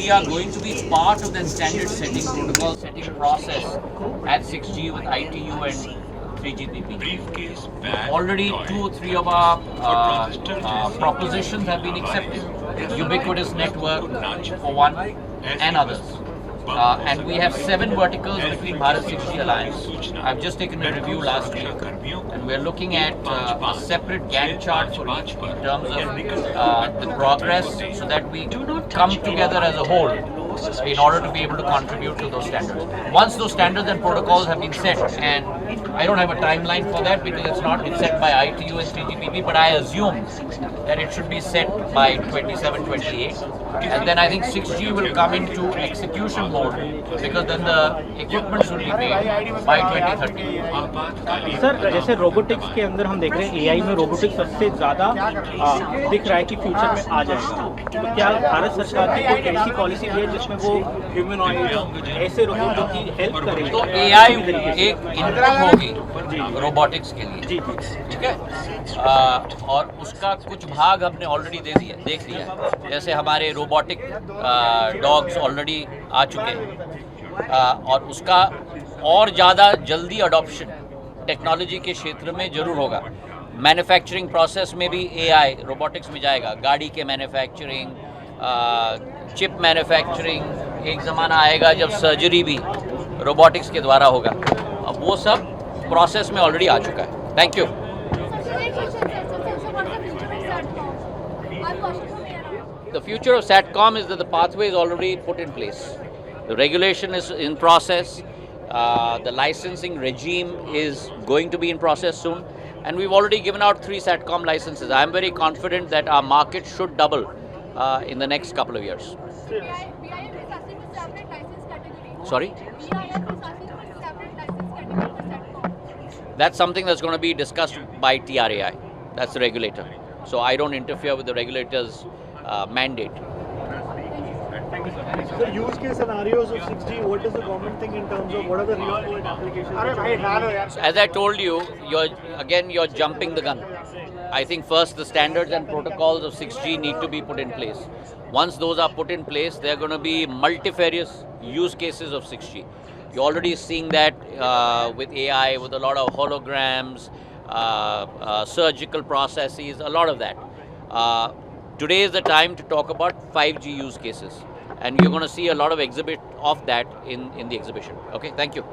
we are going to be part of the standard setting protocol setting process at 6G with ITU and 3GPP. Already 2 or 3 of our propositions have been accepted. Ubiquitous network for one and others. And we have 7 verticals between Bharat 6G Alliance. I've just taken a review last week, and we're looking at a separate Gantt chart for each in terms of the progress, so that we come together as a whole in order to be able to contribute to those standards. Once those standards and protocols have been set, and I don't have a timeline for that because it's not been set by ITU and 3GPP, but I assume that it should be set by 27, 28. And then I think 6G will come into execution mode, because then the equipment should be made by 2030. Sir, जैसे robotics के अंदर हम देख रहे हैं AI में robotics सबसे ज़्यादा दिख रहा है कि फ्यूचर में आ जाएगा, तो क्या भारत सरकार की कोई ऐसी पॉलिसी है जिसमें वो ह्यूमनॉइड ऐसे रोबोट जो की हेल्प करें? तो एआई एक इनपुट होगी रोबोटिक्स के लिए, ठीक है, और उसका कुछ भाग हमने ऑलरेडी देख लिया है। जैसे हमारे रोबोटिक डॉग्स ऑलरेडी आ चुके हैं, और उसका और ज़्यादा जल्दी अडॉप्शन टेक्नोलॉजी के क्षेत्र में ज़रूर होगा। मैन्युफैक्चरिंग प्रोसेस में भी एआई रोबोटिक्स में जाएगा। गाड़ी के मैन्युफैक्चरिंग, चिप मैन्युफैक्चरिंग, एक ज़माना आएगा जब सर्जरी भी रोबोटिक्स के द्वारा होगा। अब वो सब प्रोसेस में ऑलरेडी आ चुका है। Thank you. The future of SATCOM is that the pathway is already put in place. The regulation is in process. The licensing regime is going to be in process soon. And we've already given out 3 SATCOM licenses. I am very confident that our market should double in the next couple of years. Sorry? That's something that's going to be discussed by TRAI. That's the regulator. So I don't interfere with the regulator's mandate. So use case scenarios of 6G, what does the government think in terms of what are the real world applications? As I told you, you're jumping the gun. I think first the standards and protocols of 6G need to be put in place. Once those are put in place, there are going to be multifarious use cases of 6G. You're already seeing that with AI, with a lot of holograms, surgical processes, a lot of that. Today is the time to talk about 5G use cases, and you're going to see a lot of exhibit of that in the exhibition. Okay, thank you.